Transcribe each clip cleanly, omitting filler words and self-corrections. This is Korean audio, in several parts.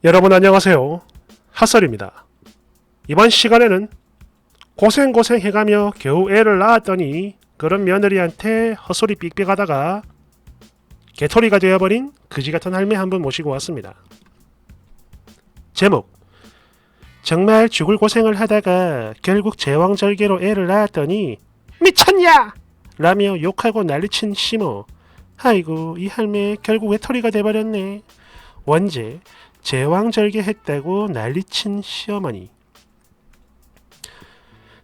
여러분 안녕하세요. 핫설입니다. 이번 시간에는 고생 해가며 겨우 애를 낳았더니 그런 며느리한테 헛소리 삑삑하다가 개토리가 되어버린 그지같은 할매 한 분 모시고 왔습니다. 제목: 정말 죽을 고생을 하다가 결국 제왕절개로 애를 낳았더니 미쳤냐! 라며 욕하고 난리친 시모. 아이고, 이 할매 결국 외톨이가 돼버렸네. 원제: 제왕절개 했다고 난리친 시어머니.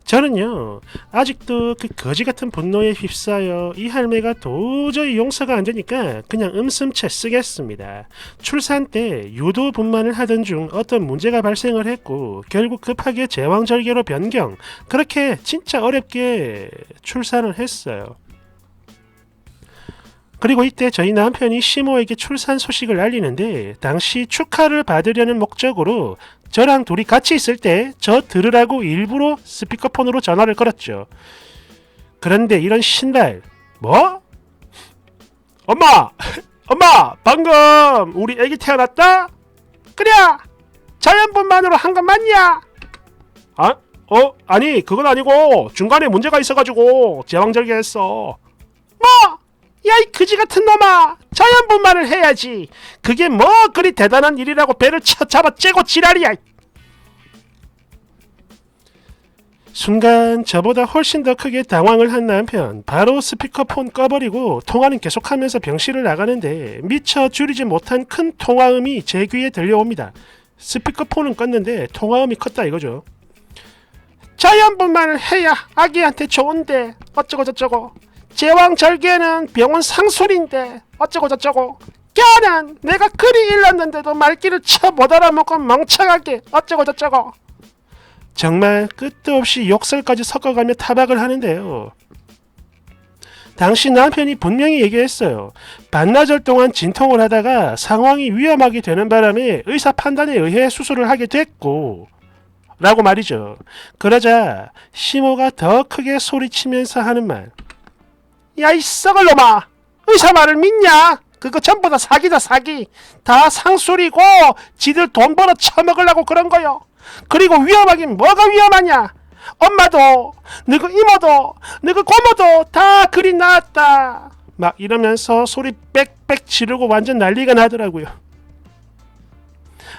저는요, 아직도 그 거지같은 분노에 휩싸여 이 할매가 도저히 용서가 안되니까 그냥 음슴채 쓰겠습니다. 출산 때 유도 분만을 하던 중 어떤 문제가 발생을 했고 결국 급하게 제왕절개로 변경, 그렇게 진짜 어렵게 출산을 했어요. 그리고 이때 저희 남편이 시모에게 출산 소식을 알리는데 당시 축하를 받으려는 목적으로 저랑 둘이 같이 있을 때 저 들으라고 일부러 스피커폰으로 전화를 걸었죠. 그런데 이런 신발, 뭐? 엄마! 엄마! 방금 우리 애기 태어났다? 그래! 자연분만으로 한 건 맞냐? 아니 그건 아니고 중간에 문제가 있어가지고 제왕절개 했어. 뭐? 야, 이 그지같은 놈아! 자연분만을 해야지. 그게 뭐 그리 대단한 일이라고 배를 잡아 째고 지랄이야. 순간 저보다 훨씬 더 크게 당황을 한 남편, 바로 스피커폰 꺼버리고 통화는 계속하면서 병실을 나가는데 미처 줄이지 못한 큰 통화음이 제 귀에 들려옵니다. 스피커폰은 껐는데 통화음이 컸다 이거죠. 자연분만을 해야 아기한테 좋은데 어쩌고 저쩌고, 제왕절개는 병원 상술인데 어쩌고 저쩌고, 걔는 내가 그리 일렀는데도 말귀를 쳐 못 알아먹고 멍청하게 어쩌고 저쩌고. 정말 끝도 없이 욕설까지 섞어가며 타박을 하는데요. 당시 남편이 분명히 얘기했어요. 반나절 동안 진통을 하다가 상황이 위험하게 되는 바람에 의사 판단에 의해 수술을 하게 됐고 라고 말이죠. 그러자 시모가 더 크게 소리치면서 하는 말. 야, 이 썩을 놈아! 의사 말을 믿냐? 그거 전부 다 사기다, 사기. 다 상술이고 지들 돈 벌어 처먹으려고 그런 거요. 그리고 위험하긴 뭐가 위험하냐? 엄마도 너그 이모도 너그 고모도 다 그리 나았다. 막 이러면서 소리 빽빽 지르고 완전 난리가 나더라고요.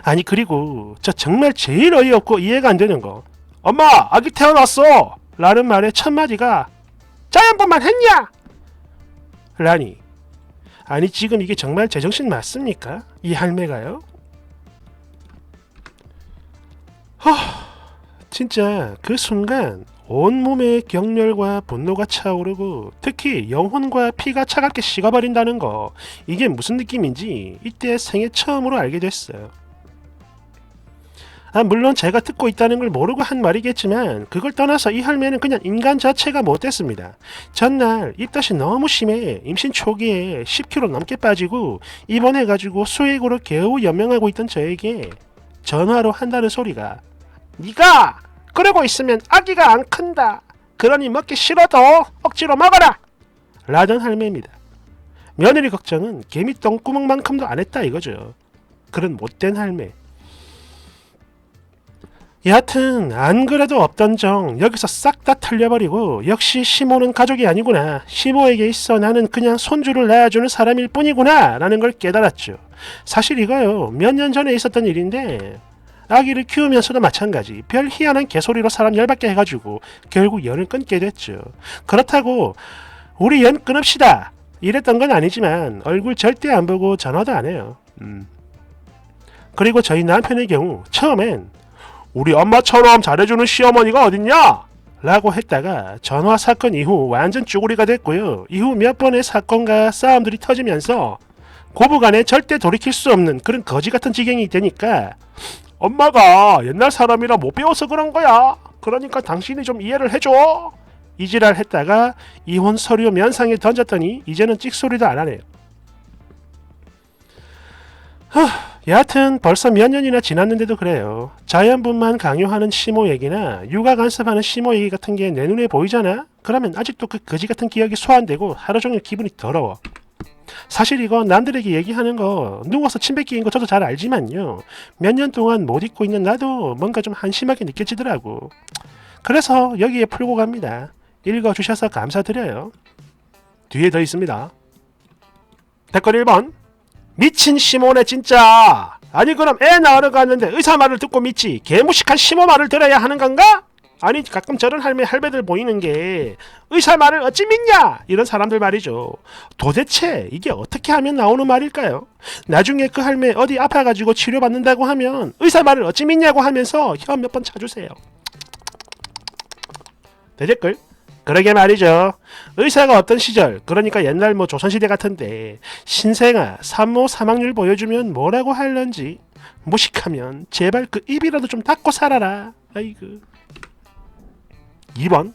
아니, 그리고 저 정말 제일 어이없고 이해가 안 되는 거, 엄마 아기 태어났어 라는 말의 첫 마디가 자연분만 했냐? 라니. 아니, 지금 이게 정말 제정신 맞습니까? 이 할매가요? 진짜 그 순간 온몸에 경멸과 분노가 차오르고 특히 영혼과 피가 차갑게 식어버린다는 거, 이게 무슨 느낌인지 이때 생애 처음으로 알게 됐어요. 물론 제가 듣고 있다는 걸 모르고 한 말이겠지만 그걸 떠나서 이 할매는 그냥 인간 자체가 못됐습니다. 전날 입덧이 너무 심해 임신 초기에 10kg 넘게 빠지고 입원해가지고 수액으로 겨우 연명하고 있던 저에게 전화로 한다는 소리가, 네가 그러고 있으면 아기가 안 큰다. 그러니 먹기 싫어도 억지로 먹어라. 라던 할매입니다. 며느리 걱정은 개미 똥구멍만큼도 안 했다 이거죠. 그런 못된 할매. 여하튼 안 그래도 없던 정 여기서 싹 다 털려버리고, 역시 시모는 가족이 아니구나, 시모에게 있어 나는 그냥 손주를 낳아주는 사람일 뿐이구나 라는 걸 깨달았죠. 사실 이거요, 몇 년 전에 있었던 일인데 아기를 키우면서도 마찬가지 별 희한한 개소리로 사람 열받게 해가지고 결국 연을 끊게 됐죠. 그렇다고 우리 연 끊읍시다 이랬던 건 아니지만 얼굴 절대 안 보고 전화도 안 해요. 그리고 저희 남편의 경우 처음엔 우리 엄마처럼 잘해주는 시어머니가 어딨냐? 라고 했다가 전화 사건 이후 완전 쭈구리가 됐고요. 이후 몇 번의 사건과 싸움들이 터지면서 고부간에 절대 돌이킬 수 없는 그런 거지같은 지경이 되니까 엄마가 옛날 사람이라 못 배워서 그런 거야. 그러니까 당신이 좀 이해를 해줘. 이지랄 했다가 이혼 서류 면상에 던졌더니 이제는 찍소리도 안 하네요. 여하튼 벌써 몇 년이나 지났는데도 그래요. 자연분만 강요하는 시모 얘기나 육아 간섭하는 시모 얘기 같은 게 내 눈에 보이잖아? 그러면 아직도 그 거지같은 기억이 소환되고 하루 종일 기분이 더러워. 사실 이거 남들에게 얘기하는 거 누워서 침 뱉기인 거 저도 잘 알지만요. 몇 년 동안 못 잊고 있는 나도 뭔가 좀 한심하게 느껴지더라고. 그래서 여기에 풀고 갑니다. 읽어주셔서 감사드려요. 뒤에 더 있습니다. 댓글 1번. 미친 시모네 진짜. 아니 그럼 애 낳으러 갔는데 의사 말을 듣고 믿지 개무식한 시모 말을 들어야 하는 건가? 아니 가끔 저런 할배들 보이는 게 의사 말을 어찌 믿냐 이런 사람들 말이죠. 도대체 이게 어떻게 하면 나오는 말일까요? 나중에 그 할매 어디 아파가지고 치료받는다고 하면 의사 말을 어찌 믿냐고 하면서 혀 몇 번 차주세요. 대댓글. 그러게 말이죠. 의사가 없던 시절, 그러니까 옛날 뭐 조선시대 같은데 신생아 산모 사망률 보여주면 뭐라고 할런지 무식하면 제발 그 입이라도 좀 닫고 살아라. 아이고. 2번.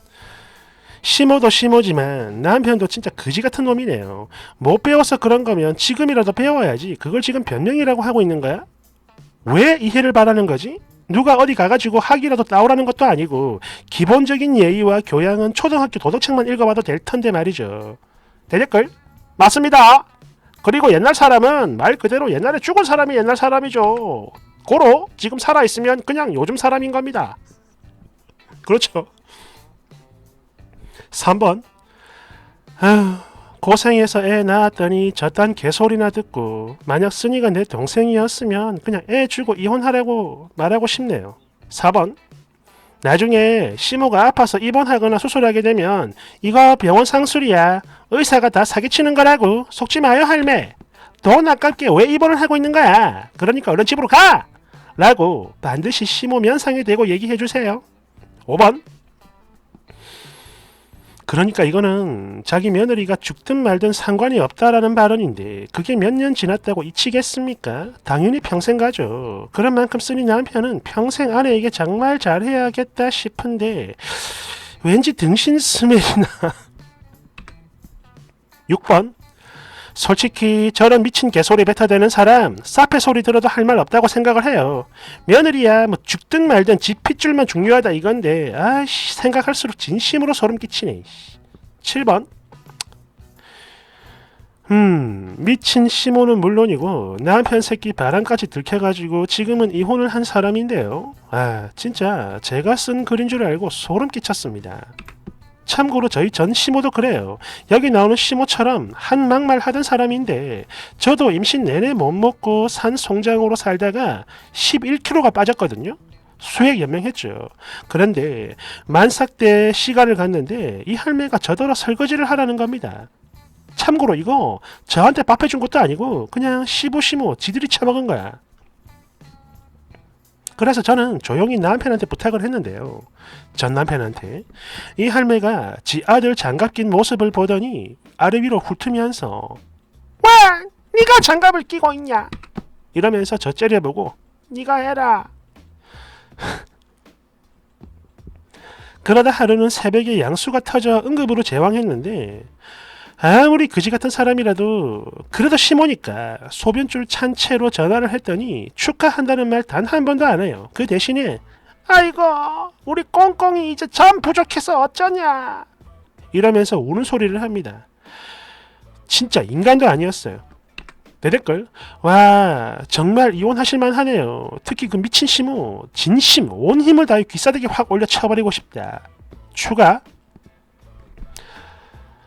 시모도 시모지만 남편도 진짜 그지같은 놈이네요. 못 배워서 그런 거면 지금이라도 배워야지. 그걸 지금 변명이라고 하고 있는 거야? 왜 이해를 바라는 거지? 누가 어디 가가지고 학이라도 따오라는 것도 아니고 기본적인 예의와 교양은 초등학교 도덕책만 읽어봐도 될 텐데 말이죠. 대댓글. 맞습니다. 그리고 옛날 사람은 말 그대로 옛날에 죽은 사람이 옛날 사람이죠. 고로 지금 살아있으면 그냥 요즘 사람인 겁니다. 그렇죠. 3번. 고생해서 애 낳았더니 저딴 개소리나 듣고 만약 순이가 내 동생이었으면 그냥 애 주고 이혼하라고 말하고 싶네요. 4번. 나중에 시모가 아파서 입원하거나 수술하게 되면 이거 병원 상술이야. 의사가 다 사기치는 거라고. 속지 마요 할매. 돈 아깝게 왜 입원을 하고 있는 거야. 그러니까 얼른 집으로 가! 라고 반드시 시모 면상에 대고 얘기해주세요. 5번. 그러니까 이거는 자기 며느리가 죽든 말든 상관이 없다라는 발언인데 그게 몇 년 지났다고 잊히겠습니까? 당연히 평생 가죠. 그런 만큼 쓰니 남편은 평생 아내에게 정말 잘해야겠다 싶은데 왠지 등신 스멜이나. 6번. 솔직히 저런 미친 개소리 뱉어대는 사람 사페 소리 들어도 할 말 없다고 생각을 해요. 며느리야 뭐 죽든 말든 집 핏줄만 중요하다 이건데 아이씨 생각할수록 진심으로 소름 끼치네. 7번. 미친 시모는 물론이고 남편 새끼 바람까지 들켜가지고 지금은 이혼을 한 사람인데요. 아 진짜 제가 쓴 글인 줄 알고 소름 끼쳤습니다. 참고로 저희 전 시모도 그래요. 여기 나오는 시모처럼 한막말 하던 사람인데 저도 임신 내내 못 먹고 산 송장으로 살다가 11kg가 빠졌거든요. 수액 연명했죠. 그런데 만삭 때 시가를 갔는데 이 할매가 저더러 설거지를 하라는 겁니다. 참고로 이거 저한테 밥 해준 것도 아니고 그냥 시부시모 지들이 처먹은 거야. 그래서 저는 조용히 남편한테 부탁을 했는데요. 전 남편한테 이 할매가 지 아들 장갑 낀 모습을 보더니 아래 위로 훑으면서 왜 네가 장갑을 끼고 있냐 이러면서 저 째려보고 네가 해라. 그러다 하루는 새벽에 양수가 터져 응급으로 제왕했는데 아무리 그지같은 사람이라도 그래도 시모니까 소변줄 찬 채로 전화를 했더니 축하한다는 말 단 한 번도 안 해요. 그 대신에 아이고 우리 꽁꽁이 이제 점 부족해서 어쩌냐 이러면서 우는 소리를 합니다. 진짜 인간도 아니었어요. 대댓글. 와 정말 이혼하실만 하네요. 특히 그 미친 시모 진심 온 힘을 다해 귀싸대기 확 올려 쳐버리고 싶다. 추가.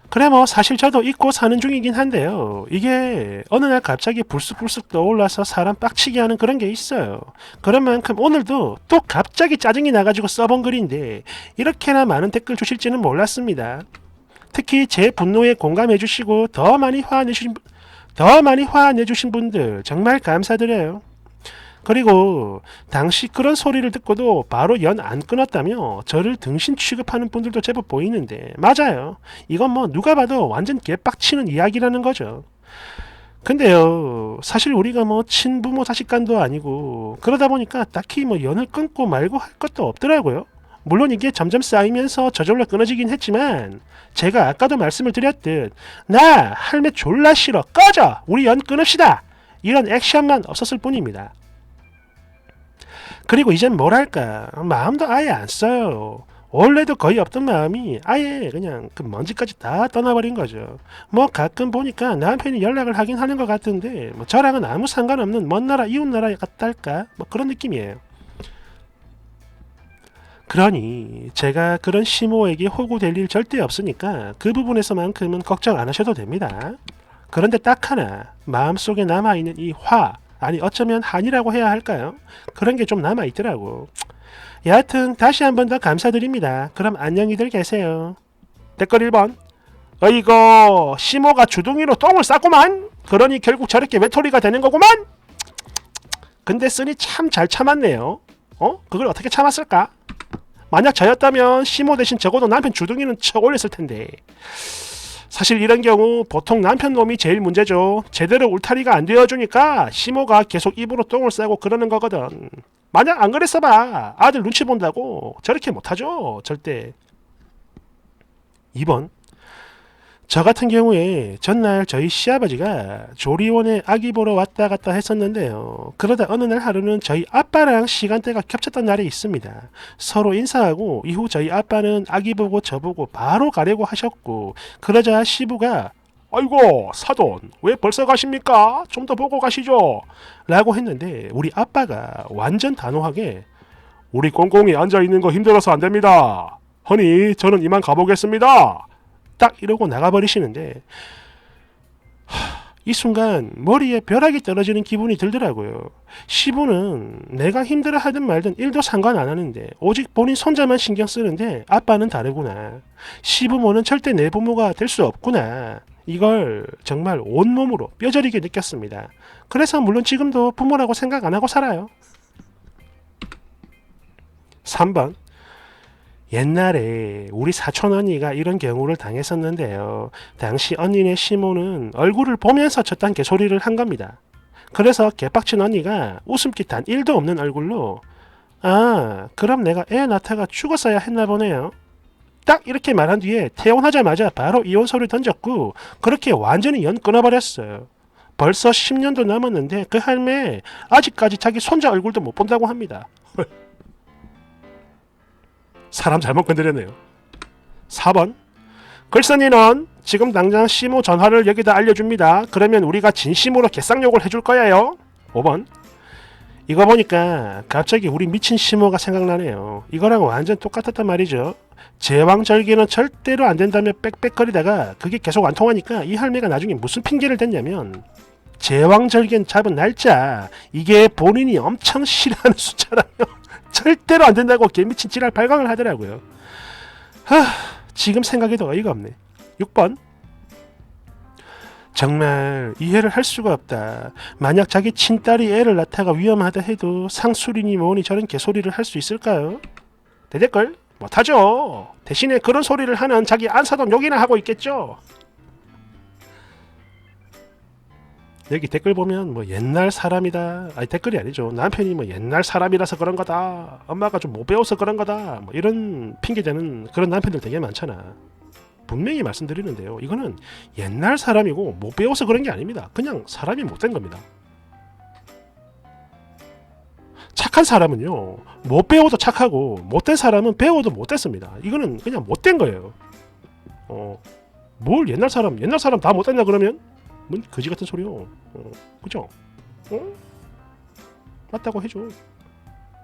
그래 뭐 사실 저도 잊고 사는 중이긴 한데요. 이게 어느 날 갑자기 불쑥불쑥 떠올라서 사람 빡치게 하는 그런 게 있어요. 그런 만큼 오늘도 또 갑자기 짜증이 나가지고 써본 글인데 이렇게나 많은 댓글 주실지는 몰랐습니다. 특히 제 분노에 공감해주시고 더 많이 화내주신 분들 정말 감사드려요. 그리고 당시 그런 소리를 듣고도 바로 연 안 끊었다며 저를 등신 취급하는 분들도 제법 보이는데 맞아요. 이건 뭐 누가 봐도 완전 개빡치는 이야기라는 거죠. 근데요 사실 우리가 뭐 친부모 자식간도 아니고 그러다 보니까 딱히 뭐 연을 끊고 말고 할 것도 없더라고요. 물론 이게 점점 쌓이면서 저절로 끊어지긴 했지만 제가 아까도 말씀을 드렸듯 나 할매 졸라 싫어 꺼져 우리 연 끊읍시다 이런 액션만 없었을 뿐입니다. 그리고 이젠 뭐랄까 마음도 아예 안 써요. 원래도 거의 없던 마음이 아예 그냥 그 먼지까지 다 떠나버린 거죠. 뭐 가끔 보니까 남편이 연락을 하긴 하는 것 같은데 뭐 저랑은 아무 상관없는 먼 나라 이웃 나라 같달까 뭐 그런 느낌이에요. 그러니 제가 그런 시모에게 호구될 일 절대 없으니까 그 부분에서만큼은 걱정 안 하셔도 됩니다. 그런데 딱 하나 마음속에 남아있는 이 화, 아니 어쩌면 한이라고 해야 할까요? 그런 게 좀 남아있더라고. 여하튼 다시 한 번 더 감사드립니다. 그럼 안녕히들 계세요. 댓글 1번. 어이거 시모가 주둥이로 똥을 쌌구만. 그러니 결국 저렇게 외톨이가 되는 거구만. 근데 쓰니 참 잘 참았네요. 그걸 어떻게 참았을까? 만약 저였다면 시모 대신 적어도 남편 주둥이는 쳐 올렸을 텐데. 사실 이런 경우 보통 남편 놈이 제일 문제죠. 제대로 울타리가 안 되어주니까 시모가 계속 입으로 똥을 싸고 그러는 거거든. 만약 안 그랬어 봐. 아들 눈치 본다고 저렇게 못하죠. 절대. 2번. 저 같은 경우에 전날 저희 시아버지가 조리원에 아기 보러 왔다 갔다 했었는데요. 그러다 어느 날 하루는 저희 아빠랑 시간대가 겹쳤던 날이 있습니다. 서로 인사하고 이후 저희 아빠는 아기 보고 저보고 바로 가려고 하셨고, 그러자 시부가 아이고 사돈 왜 벌써 가십니까? 좀 더 보고 가시죠 라고 했는데 우리 아빠가 완전 단호하게 우리 꽁꽁이 앉아있는 거 힘들어서 안됩니다. 허니 저는 이만 가보겠습니다. 딱 이러고 나가버리시는데 이 순간 머리에 벼락이 떨어지는 기분이 들더라고요. 시부는 내가 힘들어하든 말든 일도 상관 안 하는데 오직 본인 손자만 신경 쓰는데 아빠는 다르구나. 시부모는 절대 내 부모가 될 수 없구나. 이걸 정말 온몸으로 뼈저리게 느꼈습니다. 그래서 물론 지금도 부모라고 생각 안 하고 살아요. 3번. 옛날에 우리 사촌 언니가 이런 경우를 당했었는데요. 당시 언니네 시모는 얼굴을 보면서 저딴 개소리를 한 겁니다. 그래서 개빡친 언니가 웃음기 단 1도 없는 얼굴로 아 그럼 내가 애 낳다가 죽었어야 했나 보네요. 딱 이렇게 말한 뒤에 퇴원하자마자 바로 이혼서를 던졌고 그렇게 완전히 연 끊어버렸어요. 벌써 10년도 넘었는데 그 할매 아직까지 자기 손자 얼굴도 못 본다고 합니다. 사람 잘못 건드렸네요. 4번. 글쓴이는 지금 당장 시모 전화를 여기다 알려줍니다. 그러면 우리가 진심으로 개쌍욕을 해줄 거예요. 5번. 이거 보니까 갑자기 우리 미친 시모가 생각나네요. 이거랑 완전 똑같았단 말이죠. 제왕절개는 절대로 안 된다며 빽빽거리다가 그게 계속 안 통하니까 이 할매가 나중에 무슨 핑계를 댔냐면 제왕절개 잡은 날짜 이게 본인이 엄청 싫어하는 숫자라며 절대로 안 된다고 개미친 지랄 발광을 하더라고요. 지금 생각해도 어이가 없네. 6번. 정말 이해를 할 수가 없다. 만약 자기 친딸이 애를 낳다가 위험하다 해도 상술이니 뭐니 저런 개소리를 할 수 있을까요? 대댓글 못하죠. 대신에 그런 소리를 하는 자기 안사돈 욕이나 하고 있겠죠. 여기 댓글 보면 뭐 옛날 사람이다. 아니 댓글이 아니죠. 남편이 뭐 옛날 사람이라서 그런 거다. 엄마가 좀 못 배워서 그런 거다. 뭐 이런 핑계대는 그런 남편들 되게 많잖아. 분명히 말씀드리는데요. 이거는 옛날 사람이고 못 배워서 그런 게 아닙니다. 그냥 사람이 못된 겁니다. 착한 사람은요. 못 배워도 착하고 못된 사람은 배워도 못됐습니다. 이거는 그냥 못된 거예요. 뭘 옛날 사람 다 못됐냐 그러면? 뭔 거지 같은 소리요. 그죠? 맞다고 해줘.